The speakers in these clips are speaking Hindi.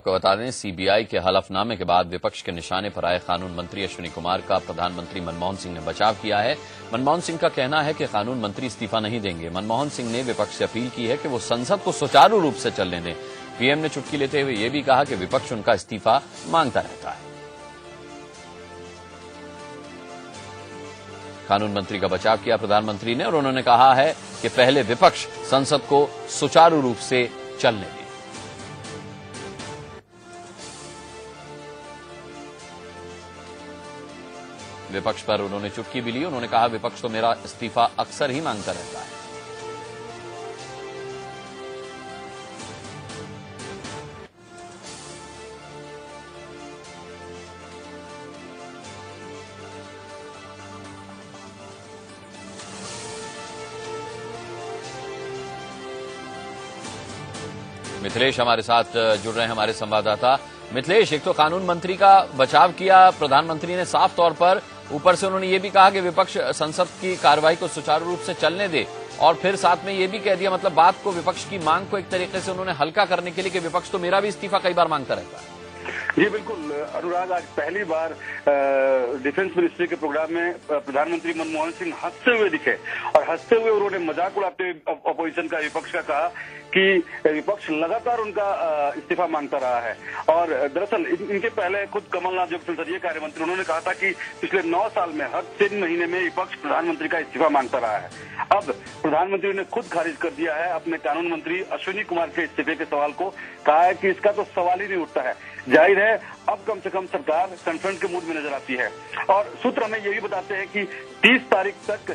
आपको बता दें, सीबीआई के हलफनामे के बाद विपक्ष के निशाने पर आए कानून मंत्री अश्विनी कुमार का प्रधानमंत्री मनमोहन सिंह ने बचाव किया है। मनमोहन सिंह का कहना है कि कानून मंत्री इस्तीफा नहीं देंगे। मनमोहन सिंह ने विपक्ष से अपील की है कि वो संसद को सुचारू रूप से चलने दें। पीएम ने चुटकी लेते हुए यह भी कहा कि विपक्ष उनका इस्तीफा मांगता रहता है। कानून मंत्री का बचाव किया प्रधानमंत्री ने और उन्होंने कहा है कि पहले विपक्ष संसद को सुचारू रूप से चलने दें। विपक्ष पर उन्होंने चुटकी भी ली। उन्होंने कहा, विपक्ष तो मेरा इस्तीफा अक्सर ही मांगता रहता है। मिथिलेश हमारे साथ जुड़ रहे हैं, हमारे संवाददाता। मिथिलेश, एक तो कानून मंत्री का बचाव किया प्रधानमंत्री ने साफ तौर पर, ऊपर से उन्होंने ये भी कहा कि विपक्ष संसद की कार्रवाई को सुचारू रूप से चलने दे, और फिर साथ में ये भी कह दिया, मतलब बात को, विपक्ष की मांग को एक तरीके से उन्होंने हल्का करने के लिए कि विपक्ष तो मेरा भी इस्तीफा कई बार मांगता रहता है। जी बिल्कुल अनुराग, आज पहली बार डिफेंस मिनिस्ट्री के प्रोग्राम में प्रधानमंत्री मनमोहन सिंह हंसते हुए दिखे और हंसते हुए उन्होंने मजाक उड़ाते हुए अपोजिशन का, विपक्ष का कहा कि विपक्ष लगातार उनका इस्तीफा मांगता रहा है। और दरअसल इनके पहले खुद कमलनाथ जो संसदीय कार्य मंत्री, उन्होंने कहा था कि पिछले 9 साल में हर 3 महीने में विपक्ष प्रधानमंत्री का इस्तीफा मांगता रहा है। अब प्रधानमंत्री ने खुद खारिज कर दिया है अपने कानून मंत्री अश्विनी कुमार के इस्तीफे के सवाल को, कहा है कि इसका तो सवाल ही नहीं उठता है। जाहिर है अब कम से कम सरकार कन्फ्रंट के मूड में नजर आती है। और सूत्र हमें ये भी बताते हैं कि 30 तारीख तक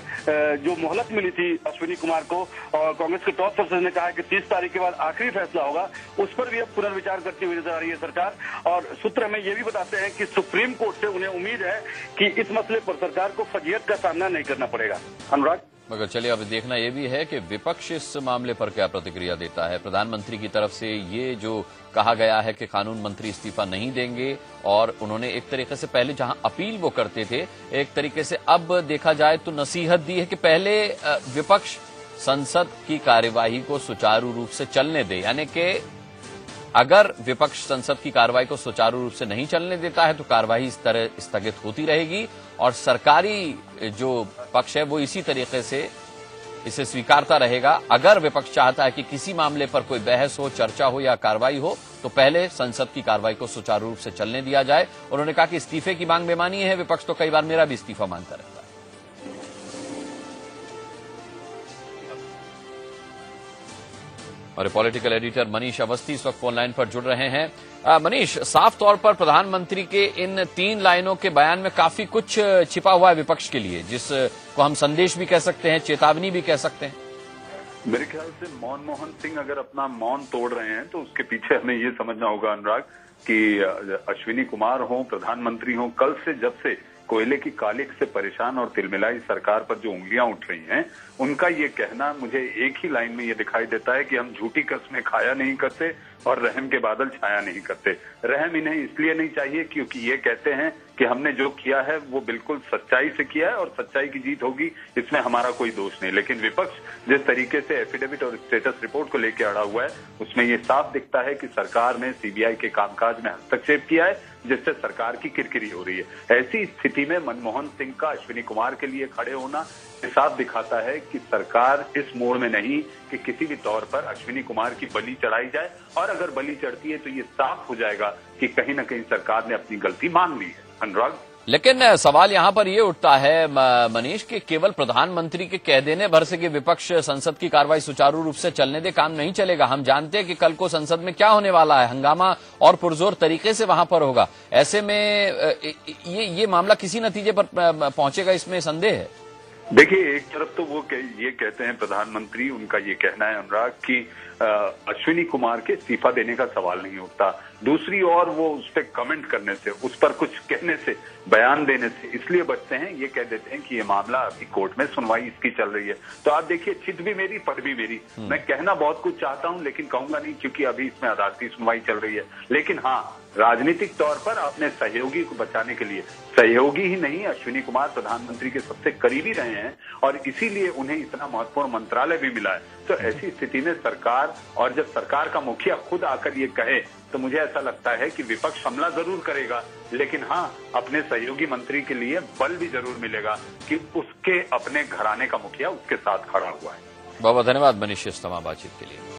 जो मोहलत मिली थी अश्विनी कुमार को, और कांग्रेस के टॉप सोर्सेज ने कहा है कि 30 तारीख के बाद आखिरी फैसला होगा, उस पर भी अब पुनर्विचार करती हुई नजर आ रही है सरकार। और सूत्र हमें ये भी बताते हैं कि सुप्रीम कोर्ट से उन्हें उम्मीद है कि इस मसले पर सरकार को फजीयत का सामना नहीं करना पड़ेगा। अनुराग, मगर चलिए अब देखना यह भी है कि विपक्ष इस मामले पर क्या प्रतिक्रिया देता है। प्रधानमंत्री की तरफ से ये जो कहा गया है कि कानून मंत्री इस्तीफा नहीं देंगे, और उन्होंने एक तरीके से पहले जहां अपील वो करते थे, एक तरीके से अब देखा जाए तो नसीहत दी है कि पहले विपक्ष संसद की कार्यवाही को सुचारू रूप से चलने दे। यानी कि अगर विपक्ष संसद की कार्रवाई को सुचारू रूप से नहीं चलने देता है तो कार्रवाई इस तरह स्थगित होती रहेगी, और सरकारी जो पक्ष है वो इसी तरीके से इसे स्वीकारता रहेगा। अगर विपक्ष चाहता है कि किसी मामले पर कोई बहस हो, चर्चा हो या कार्रवाई हो, तो पहले संसद की कार्रवाई को सुचारू रूप से चलने दिया जाए। उन्होंने कहा कि इस्तीफे की मांग बेमानी है, विपक्ष तो कई बार मेरा भी इस्तीफा मांगता रहता है। और पॉलिटिकल एडिटर मनीष अवस्थी इस वक्त फोन लाइन पर जुड़ रहे हैं। मनीष, साफ तौर पर प्रधानमंत्री के इन 3 लाइनों के बयान में काफी कुछ छिपा हुआ है विपक्ष के लिए, जिसको हम संदेश भी कह सकते हैं, चेतावनी भी कह सकते हैं। मेरे ख्याल से मनमोहन सिंह अगर अपना मौन तोड़ रहे हैं तो उसके पीछे हमें ये समझना होगा अनुराग कि अश्विनी कुमार हो, प्रधानमंत्री हो, कल से जब से कोयले की कालिख से परेशान और तिलमिलाई सरकार पर जो उंगलियां उठ रही हैं, उनका ये कहना मुझे एक ही लाइन में ये दिखाई देता है कि हम झूठी कस्में खाया नहीं करते और रहम के बादल छाया नहीं करते। रहम इन्हें इसलिए नहीं चाहिए क्योंकि ये कहते हैं कि हमने जो किया है वो बिल्कुल सच्चाई से किया है और सच्चाई की जीत होगी, इसमें हमारा कोई दोष नहीं। लेकिन विपक्ष जिस तरीके से एफिडेविट और स्टेटस रिपोर्ट को लेकर अड़ा हुआ है, उसमें ये साफ दिखता है कि सरकार ने सीबीआई के कामकाज में हस्तक्षेप किया है, जिससे सरकार की किरकिरी हो रही है। ऐसी स्थिति में मनमोहन सिंह का अश्विनी कुमार के लिए खड़े होना साफ दिखाता है कि सरकार इस मोड़ में नहीं कि किसी भी तौर पर अश्विनी कुमार की बलि चढ़ाई जाए, और अगर बलि चढ़ती है तो ये साफ हो जाएगा कि कहीं न कहीं सरकार ने अपनी गलती मान ली है। अनुराग, लेकिन सवाल यहां पर यह उठता है मनीष, कि केवल प्रधानमंत्री के कह देने भर से कि विपक्ष संसद की कार्रवाई सुचारू रूप से चलने दे काम नहीं चलेगा। हम जानते हैं कि कल को संसद में क्या होने वाला है, हंगामा और पुरजोर तरीके से वहां पर होगा। ऐसे में ये मामला किसी नतीजे पर पहुंचेगा, इसमें संदेह है। देखिए, एक तरफ तो वो ये कहते हैं प्रधानमंत्री, उनका ये कहना है अनुराग कि अश्विनी कुमार के इस्तीफा देने का सवाल नहीं उठता। दूसरी ओर वो उस पर कमेंट करने से, उस पर कुछ कहने से, बयान देने से इसलिए बचते हैं, ये कह देते हैं कि ये मामला अभी कोर्ट में सुनवाई इसकी चल रही है। तो आप देखिए, चित भी मेरी पद भी मेरी। मैं कहना बहुत कुछ चाहता हूं लेकिन कहूंगा नहीं क्योंकि अभी इसमें अदालत की सुनवाई चल रही है। लेकिन हाँ, राजनीतिक तौर पर अपने सहयोगी को बचाने के लिए, सहयोगी ही नहीं, अश्विनी कुमार प्रधानमंत्री के सबसे करीबी रहे हैं और इसीलिए उन्हें इतना महत्वपूर्ण मंत्रालय भी मिला है। तो ऐसी स्थिति में सरकार सरकार, और जब सरकार का मुखिया खुद आकर ये कहे तो मुझे ऐसा लगता है कि विपक्ष हमला जरूर करेगा, लेकिन हाँ, अपने सहयोगी मंत्री के लिए बल भी जरूर मिलेगा कि उसके अपने घराने का मुखिया उसके साथ खड़ा हुआ है। बहुत बहुत धन्यवाद मनीष इस तमाम बातचीत के लिए।